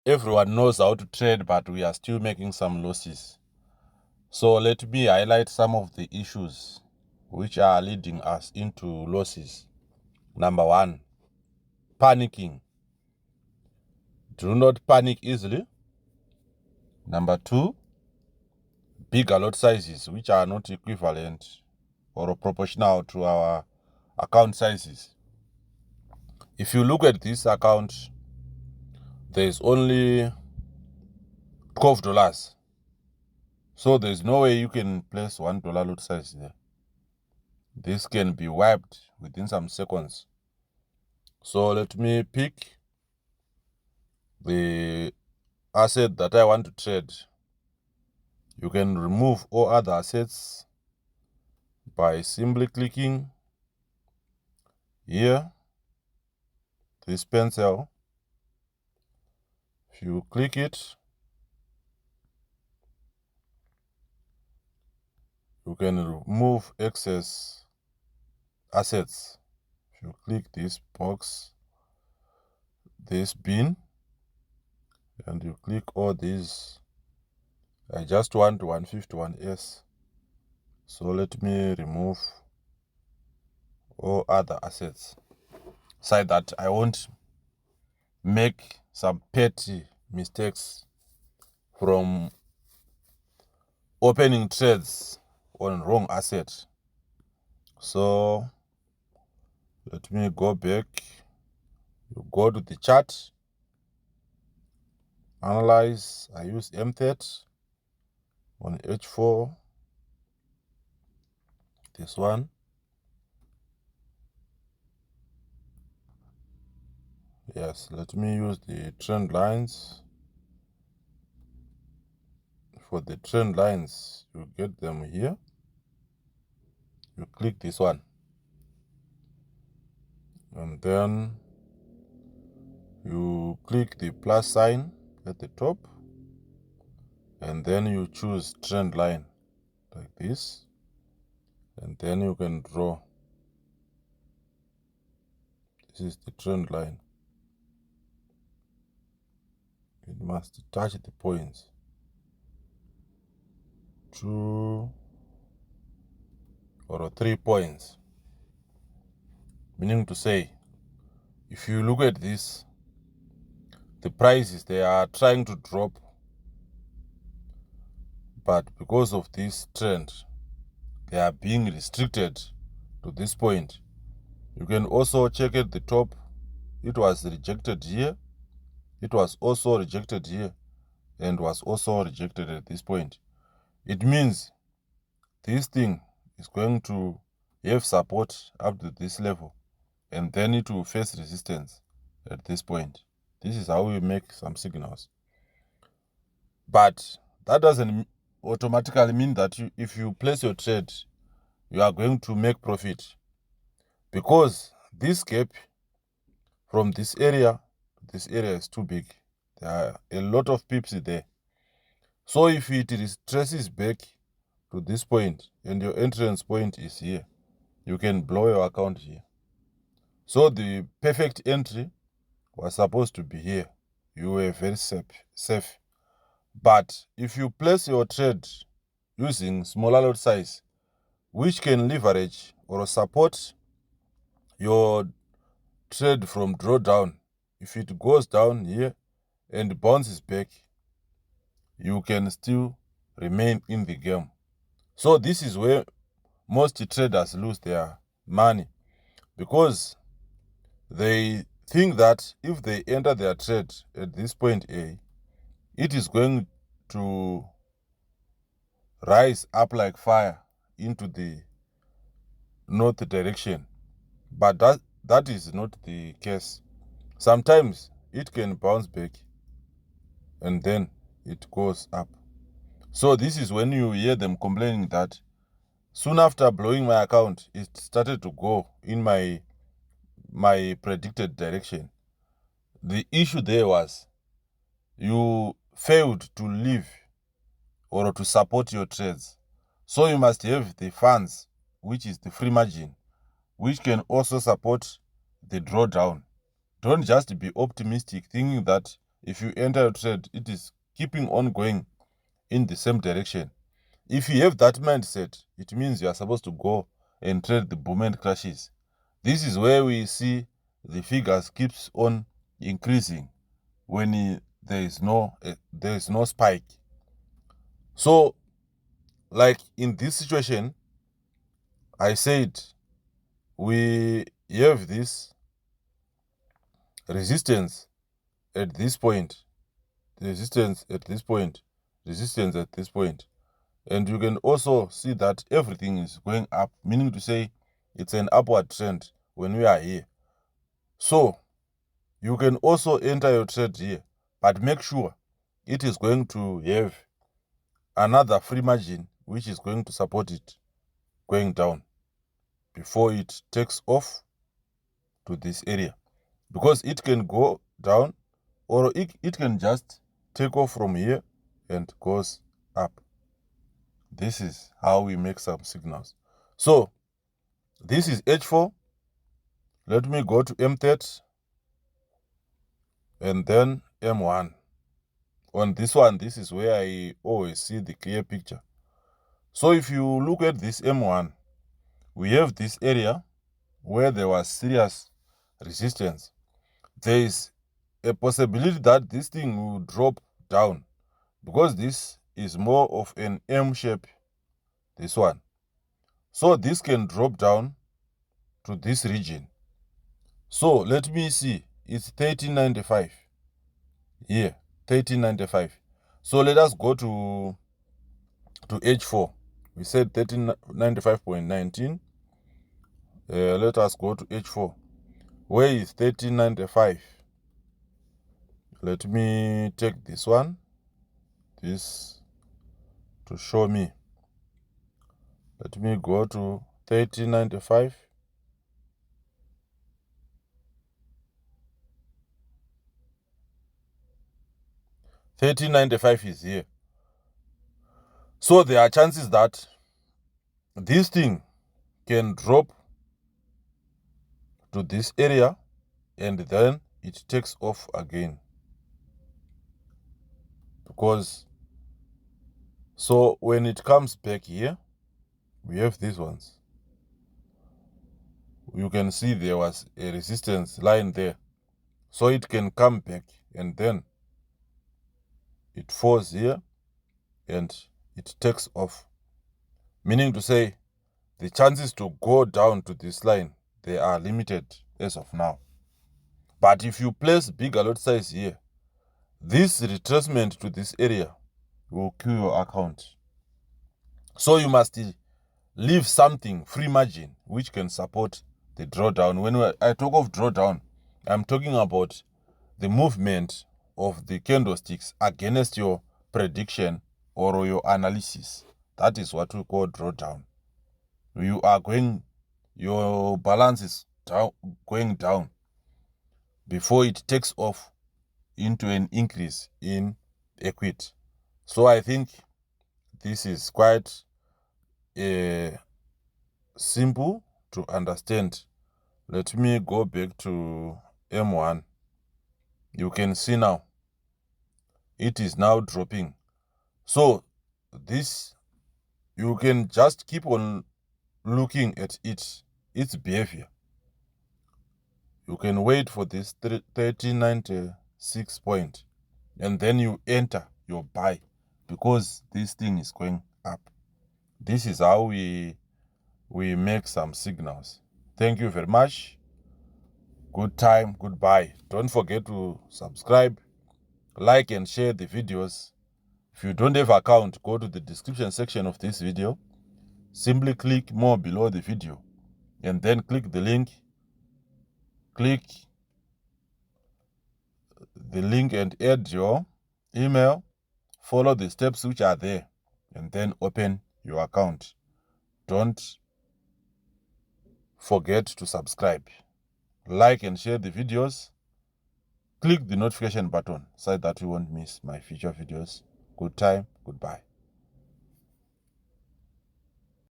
everyone knows how to trade, but we are still making some losses. So let me highlight some of the issues which are leading us into losses. Number one, panicking. Do not panic easily. Number two, bigger lot sizes which are not equivalent or proportional to our account sizes. If you look at this account, there's only $12. So there's no way you can place $1 lot size there. This can be wiped within some seconds. So let me pick the asset that I want to trade. You can remove all other assets by simply clicking here, this pencil. If you click it, you can remove excess assets. If you click this box, this bin, and you click all these, I just want 151S. So let me remove all other assets so that I won't make some petty mistakes from opening trades on wrong asset. So let me go back. You go to the chart, analyze. I use M30 on H4, this one. Yes, let me use the trend lines. For the trend lines, you get them here. You click this one, and then you click the plus sign at the top, and then you choose trend line like this, and then you can draw. This is the trend line. It must touch the points. 2 or 3 points. Meaning to say, if you look at this, the prices, they are trying to drop, but because of this trend, they are being restricted to this point. You can also check at the top. It was rejected here. It was also rejected here, and was also rejected at this point. It means this thing is going to have support up to this level, and then it will face resistance at this point. This is how we make some signals. But that doesn't automatically mean that if you place your trade, you are going to make profit, because this gap from this area to this area is too big. There are a lot of pips there. So if it traces back to this point and your entrance point is here, you can blow your account here. So the perfect entry was supposed to be here. You were very safe. But if you place your trade using smaller lot size, which can leverage or support your trade from drawdown, if it goes down here and bounces back, you can still remain in the game. So this is where most traders lose their money, because they think that if they enter their trade at this point A, it is going to rise up like fire into the north direction. But that is not the case. Sometimes it can bounce back and then it goes up. So this is when you hear them complaining that soon after blowing my account, it started to go in my predicted direction. The issue there was you failed to leave or to support your trades. So you must have the funds, which is the free margin, which can also support the drawdown. Don't just be optimistic thinking that if you enter a trade, it is keeping on going in the same direction. If you have that mindset, it means you are supposed to go and trade the boom and crashes. This is where we see the figures keeps on increasing when there is no spike. So, like in this situation, I said we have this resistance at this point, resistance at this point, resistance at this point. And you can also see that everything is going up, meaning to say it's an upward trend when we are here. So you can also enter your trade here, but make sure it is going to have another free margin which is going to support it going down before it takes off to this area, because it can go down or it can just take off from here and goes up. This is how we make some signals. So this is H4. Let me go to M30 and then M1. On this one, this is where I always see the clear picture. So if you look at this M1, we have this area where there was serious resistance. There is a possibility that this thing will drop down, because this is more of an M shape, this one. So this can drop down to this region. So let me see, it's 1395 here, 1395. So let us go to H4. We said 1395.19. Let us go to H4. Where is 1395? Let me take this one, this to show me. Let me go to 1395. $13.95 is here. So there are chances that this thing can drop to this area and then it takes off again. Because so when it comes back here, we have these ones. You can see there was a resistance line there. So it can come back and then it falls here and it takes off. Meaning to say, the chances to go down to this line, they are limited as of now. But if you place bigger lot size here, this retracement to this area will kill your account. So you must leave something, free margin, which can support the drawdown. When I talk of drawdown, I'm talking about the movement of the candlesticks against your prediction or your analysis. That is what we call drawdown. You are your balance is going down before it takes off into an increase in equity. So I think this is quite simple to understand. Let me go back to M1. You can see now it is now dropping. So this, you can just keep on looking at its behavior. You can wait for this 1396 point and then you enter your buy, because this thing is going up. This is how we make some signals. Thank you very much. Good time, goodbye. Don't forget to subscribe, like and share the videos. If you don't have an account, go to the description section of this video. Simply click more below the video and then click the link. Click the link and add your email. Follow the steps which are there and then open your account. Don't forget to subscribe, like and share the videos. Click the notification button so that you won't miss my future videos. Good time, goodbye.